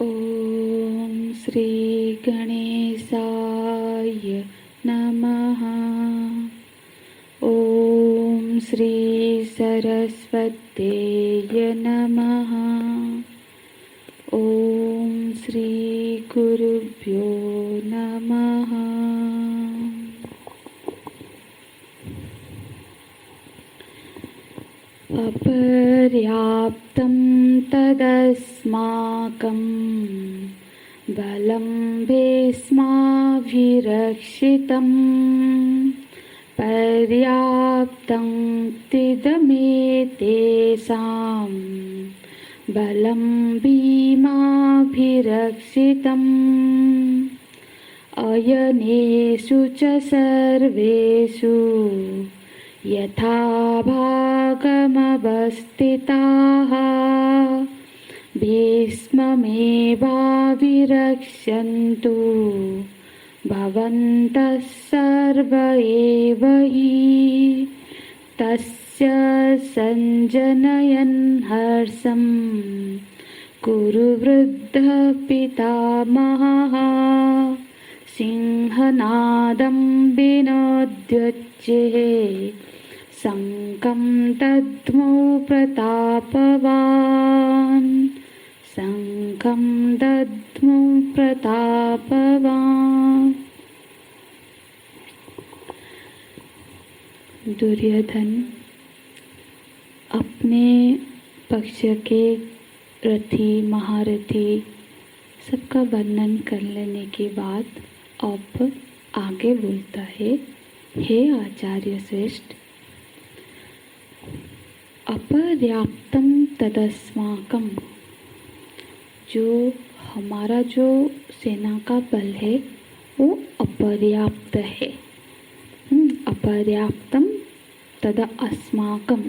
ॐ श्री गणेशाय नमः। ॐ श्री सरस्वत्यै नमः। ॐ श्री गुरुभ्यो नमः। अपर्याप्तं तदस्माकं बलं भीष्माभिरक्षितं पर्याप्तं तिदमेतेषां बलं भीमाभिरक्षितम् अयनेषु च सर्वेषु यथा भागमवस्थिताः भीष्ममेवाभिरक्षन्तु भवन्तः सर्व एव हि। तस्य सञ्जनयन् हर्षं कुरु वृद्धः पितामहः सिंहनादं विनोद्योच्चे शङ्खं दद्मौ प्रतापवान्। शङ्खं दद्मौ प्रतापवान्। दुर्योधन अपने पक्ष के रथी महारथी सबका वर्णन कर लेने के बाद अब आगे बोलता है, हे आचार्य श्रेष्ठ, अपर्याप्तम तदस्माकम, जो हमारा जो सेना का बल है वो अपर्याप्त है। अपर्याप्तम तद अस्माकम,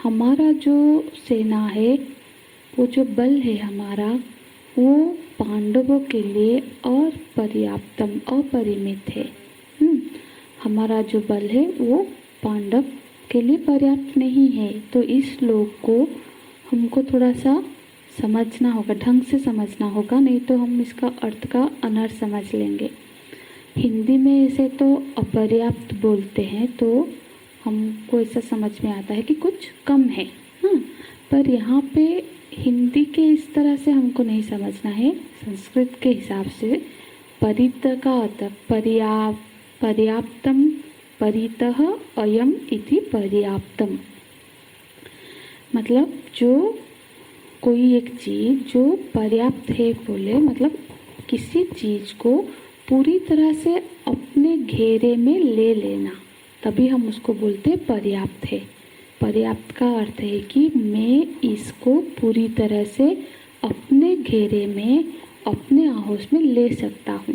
हमारा जो सेना है वो जो बल है हमारा वो पांडवों के लिए और पर्याप्तम अपरिमित है। हमारा जो बल है वो पांडव के लिए पर्याप्त नहीं है। तो इस श्लोक को हमको थोड़ा सा समझना होगा, ढंग से समझना होगा, नहीं तो हम इसका अर्थ का अनर्थ समझ लेंगे। हिंदी में इसे तो अपर्याप्त बोलते हैं तो हमको ऐसा समझ में आता है कि कुछ कम है। पर यहाँ पे हिंदी के इस तरह से हमको नहीं समझना है। संस्कृत के हिसाब से परित का अर्थ पर्याप्तम, परितः अयम इति पर्याप्तम, मतलब जो कोई एक चीज जो पर्याप्त है बोले, मतलब किसी चीज को पूरी तरह से अपने घेरे में ले लेना, तभी हम उसको बोलते हैं पर्याप्त है। पर्याप्त का अर्थ है कि मैं इसको पूरी तरह से अपने घेरे में, अपने आहोश में ले सकता हूँ।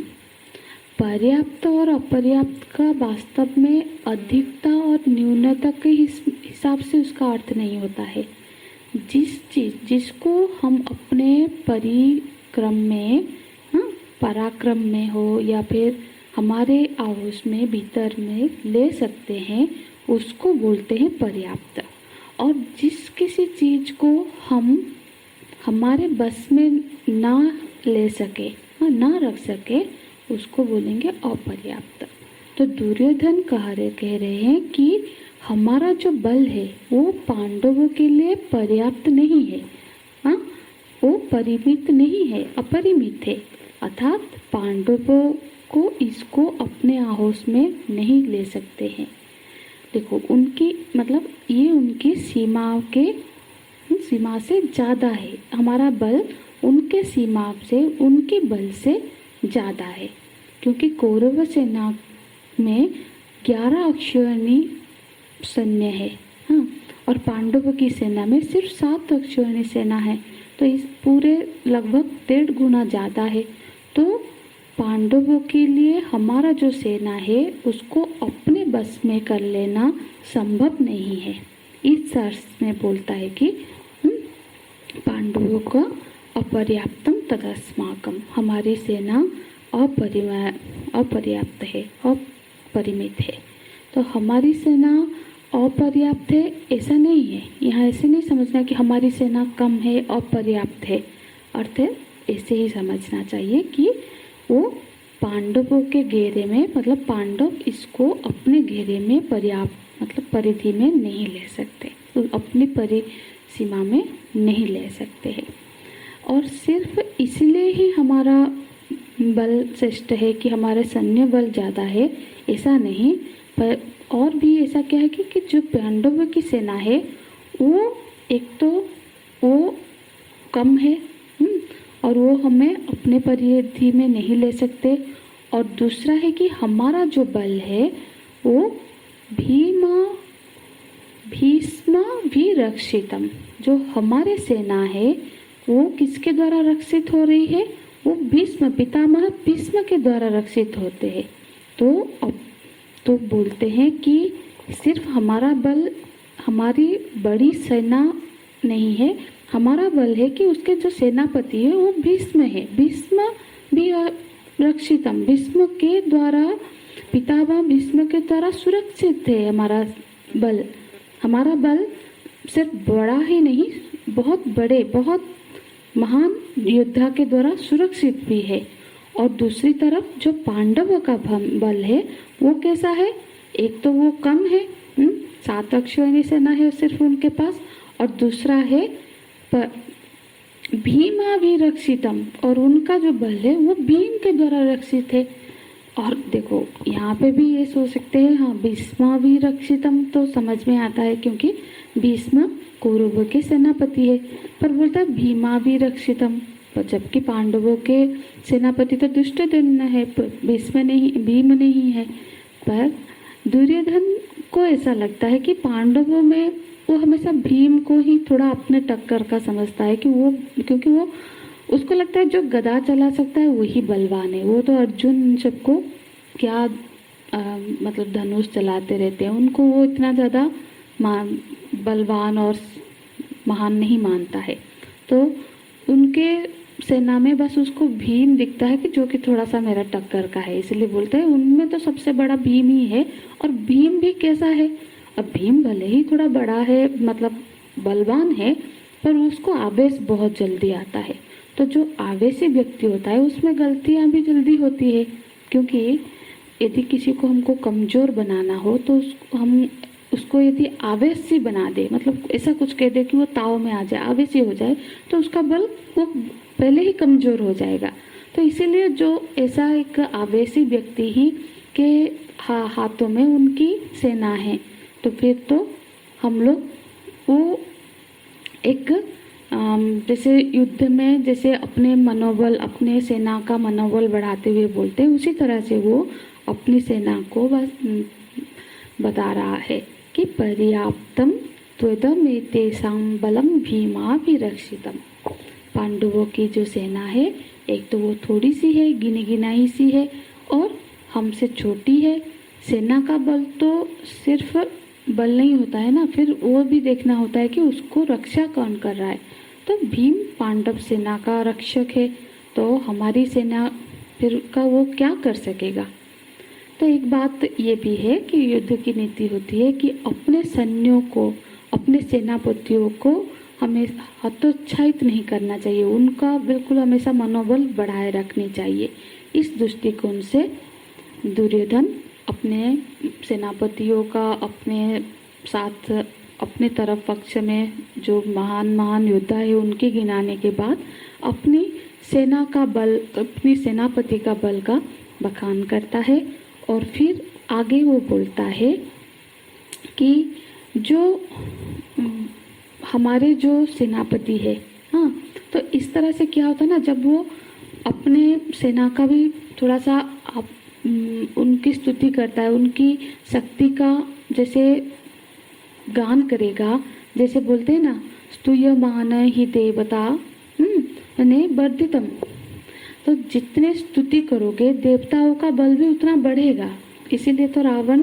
पर्याप्त और अपर्याप्त का वास्तव में अधिकता और न्यूनता के हिसाब से उसका अर्थ नहीं होता है। जिसको हम अपने परिक्रम में, पराक्रम में हो या फिर हमारे आहोश में भीतर में ले सकते हैं, उसको बोलते हैं पर्याप्त। और जिस किसी चीज को हम हमारे बस में ना ले सके, ना रख सके, उसको बोलेंगे अपर्याप्त। तो दुर्योधन कह रहे हैं कि हमारा जो बल है वो पांडवों के लिए पर्याप्त नहीं है, वो परिमित नहीं है, अपरिमित है। अर्थात पांडवों को इसको अपने आहोश में नहीं ले सकते हैं। देखो उनकी मतलब ये उनकी सीमा से ज़्यादा है। हमारा बल उनके सीमा से, उनके बल से ज़्यादा है, क्योंकि कौरव सेना में 11 अक्षौहिणी सैन्य है, और पांडवों की सेना में सिर्फ 7 अक्षौहिणी सेना है। तो इस पूरे लगभग 1.5 गुना ज़्यादा है। तो पांडवों के लिए हमारा जो सेना है उसको अपने बस में कर लेना संभव नहीं है। इस अर्थ में बोलता है कि पांडवों का अपर्याप्तम तदस्माकम, हमारी सेना अपर्याप्त है, अपरिमित है। तो हमारी सेना अपर्याप्त है ऐसा नहीं है। यहाँ ऐसे नहीं समझना कि हमारी सेना कम है, अपर्याप्त है। अर्थ है ऐसे ही समझना चाहिए कि वो पांडवों के घेरे में, मतलब पांडव इसको अपने घेरे में पर्याप्त मतलब परिधि में नहीं ले सकते, तो अपनी परिसीमा में नहीं ले सकते हैं। और सिर्फ इसलिए ही हमारा बल श्रेष्ठ है कि हमारे सैन्य बल ज़्यादा है, ऐसा नहीं। पर और भी ऐसा क्या है कि जो पांडवों की सेना है वो एक तो वो कम है, और वो हमें अपने परिधि में नहीं ले सकते। और दूसरा है कि हमारा जो बल है वो भीष्म विरक्षितम, जो हमारे सेना है वो किसके द्वारा रक्षित हो रही है? वो भीष्म, पितामह भीष्म के द्वारा रक्षित होते हैं। तो बोलते हैं कि सिर्फ हमारा बल, हमारी बड़ी सेना नहीं है, हमारा बल है कि उसके जो सेनापति है वो भीष्म है। भीष्म भी रक्षितम, भीष्म के द्वारा, पितामह भीष्म के द्वारा सुरक्षित है हमारा बल। हमारा बल सिर्फ बड़ा ही नहीं, बहुत बड़े, बहुत महान योद्धा के द्वारा सुरक्षित भी है। और दूसरी तरफ जो पांडवों का बल है वो कैसा है? एक तो वो कम है, 7 अक्षौहिणी सेना है सिर्फ उनके पास, और दूसरा है भीमा भी रक्षितम, और उनका जो बल है वो भीम के द्वारा रक्षित है। और देखो यहाँ पे भी ये सोच सकते हैं, हाँ भीष्मा भी रक्षितम तो समझ में आता है क्योंकि भीष्म कौरवों के सेनापति है, पर बोलता है भीमा भी रक्षितम, पर जबकि पांडवों के सेनापति तो दुष्टद्युम्न है, भीष्म नहीं, भीम नहीं है। पर दुर्योधन को ऐसा लगता है कि पांडवों में वो हमेशा भीम को ही थोड़ा अपने टक्कर का समझता है कि वो, क्योंकि वो उसको लगता है जो गदा चला सकता है वही बलवान है। वो तो अर्जुन सबको क्या मतलब धनुष चलाते रहते हैं, उनको वो इतना ज़्यादा बलवान और महान नहीं मानता है। तो उनके सेना में बस उसको भीम दिखता है कि जो कि थोड़ा सा मेरा टक्कर का है, इसलिए बोलते हैं उनमें तो सबसे बड़ा भीम ही है। और भीम भी कैसा है? अब भीम भले ही थोड़ा बड़ा है, मतलब बलवान है, पर उसको आवेश बहुत जल्दी आता है। तो जो आवेशी व्यक्ति होता है उसमें गलतियां भी जल्दी होती है, क्योंकि यदि किसी को हमको कमज़ोर बनाना हो तो हम उसको यदि आवेशी बना दे, मतलब ऐसा कुछ कह दे कि वो ताव में आ जाए, आवेशी हो जाए, तो उसका बल वो पहले ही कमज़ोर हो जाएगा। तो इसीलिए जो ऐसा एक आवेशी व्यक्ति ही के हाथों में उनकी सेना है, तो फिर तो हम लोग वो एक जैसे युद्ध में जैसे अपने मनोबल, अपने सेना का मनोबल बढ़ाते हुए बोलते हैं, उसी तरह से वो अपनी सेना को बता रहा है कि पर्याप्तम त्वदमेतेषां बलम भीमाभिरक्षितम। पांडवों की जो सेना है एक तो वो थोड़ी सी है, गिनी गिनाई सी है, और हमसे छोटी है। सेना का बल तो सिर्फ बल नहीं होता है ना, फिर वो भी देखना होता है कि उसको रक्षा कौन कर रहा है। तो भीम पांडव सेना का रक्षक है, तो हमारी सेना फिर का वो क्या कर सकेगा? तो एक बात ये भी है कि युद्ध की नीति होती है कि अपने सैन्यों को, अपने सेनापतियों को हमें हतोत्साहित नहीं करना चाहिए, उनका बिल्कुल हमेशा मनोबल बढ़ाए रखनी चाहिए। इस दृष्टिकोण से दुर्योधन अपने सेनापतियों का अपने साथ, अपने तरफ पक्ष में जो महान महान योद्धा है उनके गिनाने के बाद अपनी सेना का बल, अपनी सेनापति का बल का बखान करता है। और फिर आगे वो बोलता है कि जो हमारे जो सेनापति है, हाँ, तो इस तरह से क्या होता है ना, जब वो अपने सेना का भी थोड़ा सा उनकी स्तुति करता है, उनकी शक्ति का जैसे गान करेगा, जैसे बोलते हैं ना स्तूयमान ही देवता ने वर्धितम, तो जितने स्तुति करोगे देवताओं का बल भी उतना बढ़ेगा। इसीलिए तो रावण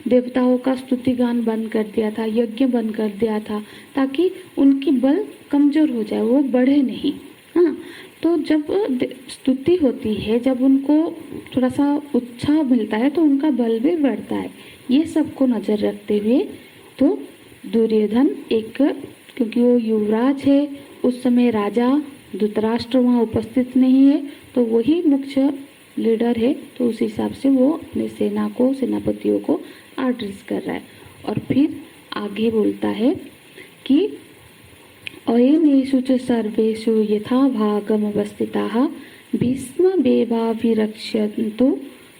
देवताओं का स्तुति गान बंद कर दिया था, यज्ञ बंद कर दिया था, ताकि उनकी बल कमजोर हो जाए, वो बढ़े नहीं। हाँ, तो जब स्तुति होती है, जब उनको थोड़ा सा उत्साह मिलता है तो उनका बल भी बढ़ता है। ये सबको नज़र रखते हुए तो दुर्योधन एक, क्योंकि वो युवराज है, उस समय राजा धृतराष्ट्र वहाँ उपस्थित नहीं है तो वही मुख्य लीडर है, तो उस हिसाब से वो अपने सेना को, सेनापतियों को एड्रेस कर रहा है। और फिर आगे बोलता है कि अयनेषु च सर्वेषु यथा भागमवस्थिताः भीष्ममेवाभिरक्ष्यन्तु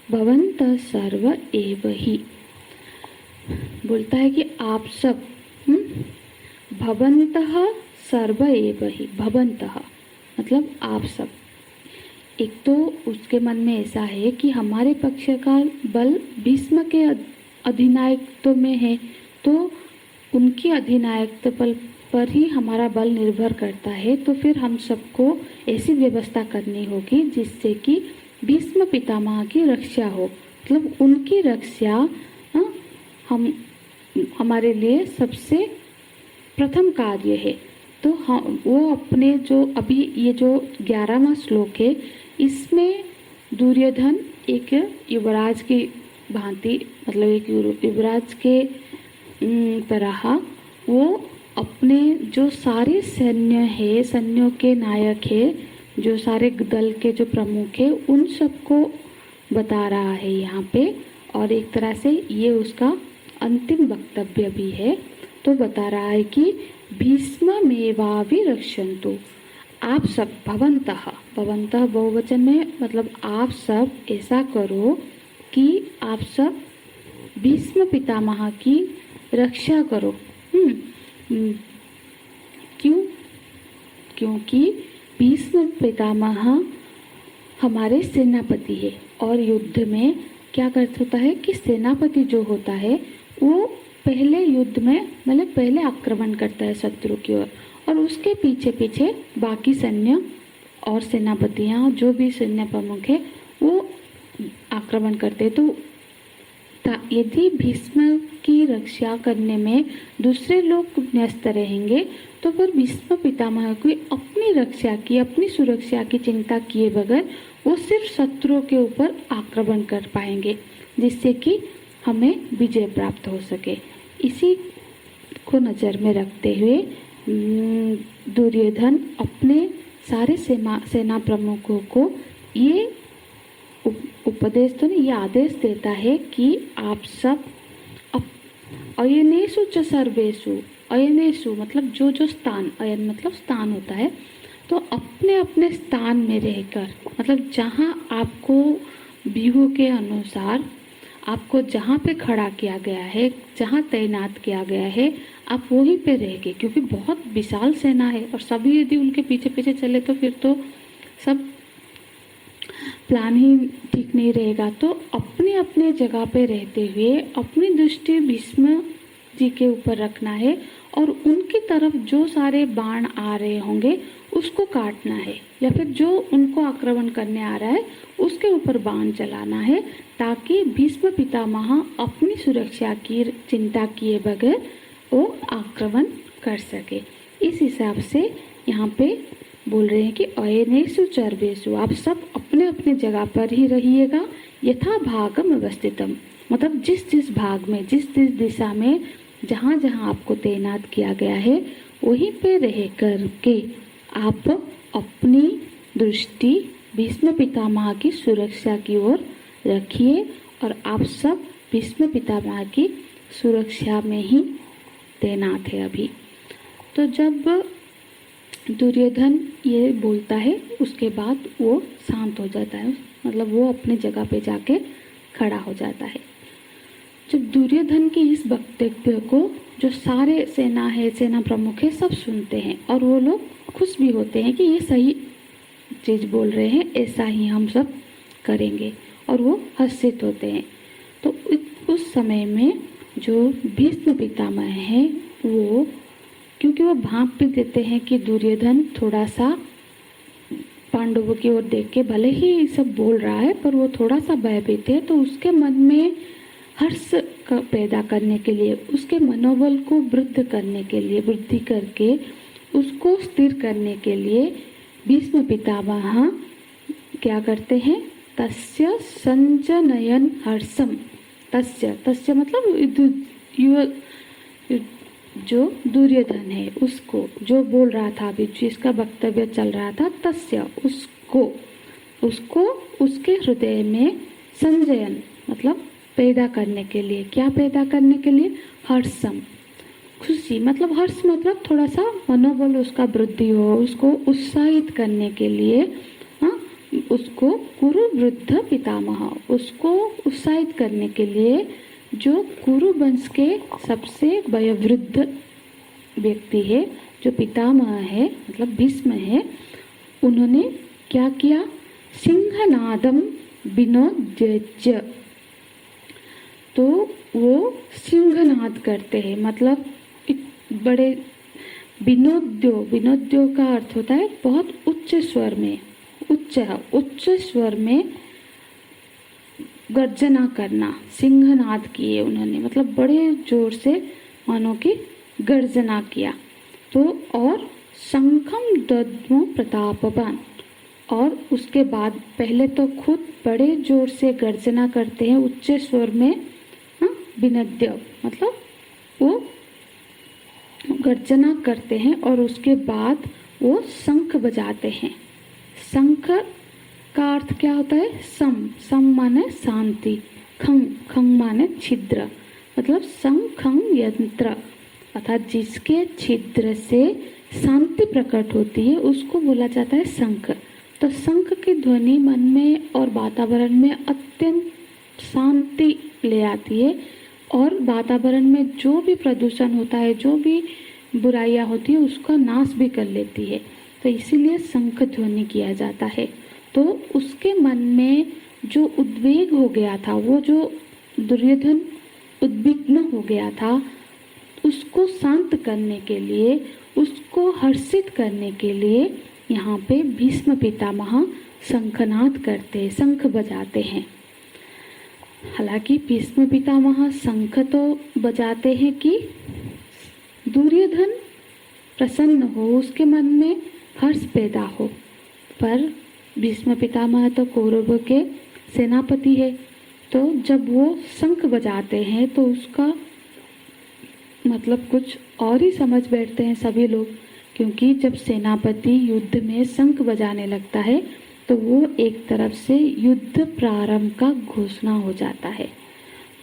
भवन्तः सर्व एव हि। बोलता है कि आप सब भवन्तः सर्व एव हि, भवन्तः मतलब आप सब। एक तो उसके मन में ऐसा है कि हमारे पक्ष का बल भीष्म के अधिनायकत्व में है, तो उनकी अधिनायकत्व पर ही हमारा बल निर्भर करता है। तो फिर हम सबको ऐसी व्यवस्था करनी होगी जिससे कि भीष्म पितामह की रक्षा हो, मतलब उनकी रक्षा हम हमारे लिए सबसे प्रथम कार्य है। तो हम वो अपने जो अभी ये जो 11वां श्लोक है, इसमें दुर्योधन एक युवराज की भांति, मतलब एक युवराज के तरह वो अपने जो सारे सैन्य है, सैन्यों के नायक है, जो सारे दल के जो प्रमुख है, उन सबको बता रहा है यहाँ पे। और एक तरह से ये उसका अंतिम वक्तव्य भी है। तो बता रहा है कि भीष्ममेवाभिरक्ष्यन्तु, आप सब, भवन्तः, भवन्तः बहुवचन में, मतलब आप सब ऐसा करो कि आप सब भीष्म पितामह की रक्षा करो। क्यों? क्योंकि भीष्म पितामह हमारे सेनापति है, और युद्ध में क्या करता होता है कि सेनापति जो होता है वो पहले युद्ध में, मतलब पहले आक्रमण करता है शत्रु की ओर, और उसके पीछे पीछे बाकी सैन्य और सेनापतियाँ, जो भी सैन्य प्रमुख है, वो आक्रमण करते। तो यदि भीष्म की रक्षा करने में दूसरे लोग न्यस्त रहेंगे तो फिर भीष्म पितामह को अपनी रक्षा की, अपनी सुरक्षा की चिंता किए बगैर वो सिर्फ शत्रुओं के ऊपर आक्रमण कर पाएंगे, जिससे कि हमें विजय प्राप्त हो सके। इसी को नज़र में रखते हुए दुर्योधन अपने सारे सेना प्रमुखों को ये उपदेश तो नहीं, ये आदेश देता है कि आप सब अयनेषु च सर्वेषु, अयनेषु मतलब जो जो स्थान, अयन मतलब स्थान होता है, तो अपने अपने स्थान में रहकर, मतलब जहाँ आपको व्यूह के अनुसार आपको जहाँ पे खड़ा किया गया है, जहाँ तैनात किया गया है, आप वहीं पे रहेंगे। क्योंकि बहुत विशाल सेना है और सभी यदि उनके पीछे पीछे चले तो फिर तो सब प्लान ही ठीक नहीं रहेगा। तो अपने अपने जगह पे रहते हुए अपनी दृष्टि भीष्म जी के ऊपर रखना है, और उनकी तरफ जो सारे बाण आ रहे होंगे उसको काटना है, या फिर जो उनको आक्रमण करने आ रहा है उसके ऊपर बाण चलाना है, ताकि भीष्म पितामह अपनी सुरक्षा की चिंता किए बगैर वो आक्रमण कर सके। इस हिसाब से यहाँ पे बोल रहे हैं कि अयनेषु सर्वेषु, आप सब अपने अपने जगह पर ही रहिएगा, यथा भागम अवस्थितम, मतलब जिस जिस भाग में, जिस जिस दिशा में जहाँ जहाँ आपको तैनात किया गया है वहीं पे रह कर के आप अपनी दृष्टि भीष्म पितामह की सुरक्षा की ओर रखिए, और आप सब भीष्म पितामह की सुरक्षा में ही तैनात है अभी। तो जब दुर्योधन ये बोलता है उसके बाद वो शांत हो जाता है, मतलब वो अपने जगह पे जाके खड़ा हो जाता है। जब दुर्योधन के इस वक्तव्य को जो सारे सेना है, सेना प्रमुख है, सब सुनते हैं और वो लोग खुश भी होते हैं कि ये सही चीज़ बोल रहे हैं, ऐसा ही हम सब करेंगे, और वो हर्षित होते हैं। तो उस समय में जो भीष्म पितामह है वो, क्योंकि वो भांप भी देते हैं कि दुर्योधन थोड़ा सा पांडवों की ओर देख के भले ही सब बोल रहा है पर वो थोड़ा सा भयभीत है, तो उसके मन में हर्ष पैदा करने के लिए, उसके मनोबल को वृद्धि करने के लिए, वृद्धि करके उसको स्थिर करने के लिए भीष्म पितामह क्या करते हैं, तस्य संजनयन हर्षम, तस्य मतलब जो दुर्योधन है उसको, जो बोल रहा था अभी, जिसका वक्तव्य चल रहा था, तस्य उसको, उसको उसके हृदय में संजयन मतलब पैदा करने के लिए, क्या पैदा करने के लिए, हर्षम खुशी, मतलब हर्ष मतलब थोड़ा सा मनोबल उसका वृद्धि हो, उसको उत्साहित करने के लिए, हाँ, उसको कुरु वृद्ध पितामह, उसको उत्साहित करने के लिए जो कुरु वंश के सबसे वयोवृद्ध व्यक्ति है, जो पितामह है मतलब भीष्म है, उन्होंने क्या किया, सिंहनादम विनोद्य, तो वो सिंहनाद करते हैं, मतलब बड़े विनोद्यो का अर्थ होता है बहुत उच्च स्वर में, उच्च स्वर में गर्जना करना, सिंहनाद किए उन्होंने, मतलब बड़े जोर से मानो कि गर्जना किया। तो और शंखम दद्मो प्रतापवान, और उसके बाद पहले तो खुद बड़े जोर से गर्जना करते हैं उच्च स्वर में, हाँ, विनद्य मतलब वो गर्जना करते हैं, और उसके बाद वो शंख बजाते हैं। शंख का अर्थ क्या होता है, सम माने शांति, खंग माने छिद्र, मतलब शंखं यंत्र, अर्थात जिसके छिद्र से शांति प्रकट होती है उसको बोला जाता है शंख। तो शंख की ध्वनि मन में और वातावरण में अत्यंत शांति ले आती है, और वातावरण में जो भी प्रदूषण होता है, जो भी बुराइयां होती है, उसका नाश भी कर लेती है। तो इसीलिए शंख ध्वनि किया जाता है। तो उसके मन में जो उद्वेग हो गया था, वो जो दुर्योधन उद्विग्न हो गया था, उसको शांत करने के लिए, उसको हर्षित करने के लिए यहाँ पे भीष्म पितामह शंखनाद करते, शंख बजाते हैं। हालांकि भीष्म पितामह शंख तो बजाते हैं कि दुर्योधन प्रसन्न हो, उसके मन में हर्ष पैदा हो, पर भीष्म पितामह तो कौरवों के सेनापति है, तो जब वो शंख बजाते हैं तो उसका मतलब कुछ और ही समझ बैठते हैं सभी लोग, क्योंकि जब सेनापति युद्ध में शंख बजाने लगता है तो वो एक तरफ से युद्ध प्रारंभ का घोषणा हो जाता है।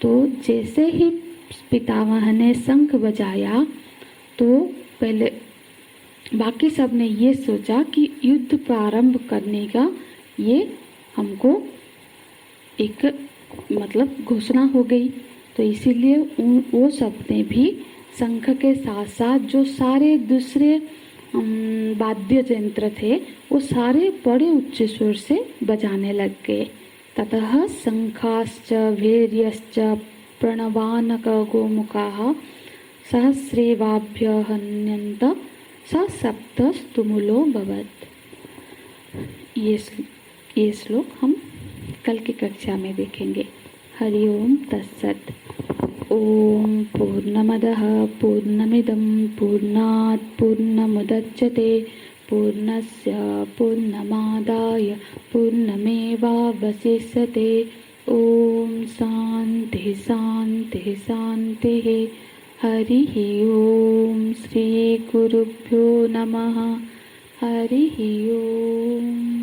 तो जैसे ही पितामह ने शंख बजाया तो पहले बाकी सब ने ये सोचा कि युद्ध प्रारंभ करने का ये हमको एक मतलब घोषणा हो गई। तो इसीलिए वो सब ने भी शंख के साथ साथ जो सारे दूसरे वाद्य यंत्र थे वो सारे बड़े उच्च स्वर से बजाने लग गए। ततः शंखाश्च भैर्यश्च प्रणवानक गोमुखाः सहस्रेवाभ्य हन्यन्त स सप्तस्तुमुलो भवत्। ये श्लोक हम कल की कक्षा में देखेंगे। हरि ओम तत्सत्। ओम पूर्णमदः पूर्णमिदं पूर्णात् पूर्णमुदच्यते पूर्णस्य पूर्णमादाय पूर्णमेवावशिष्यते। ओम शांति शांति शांतिः। हरिः ओम श्री गुरुभ्यो नमः। हरिः ओम।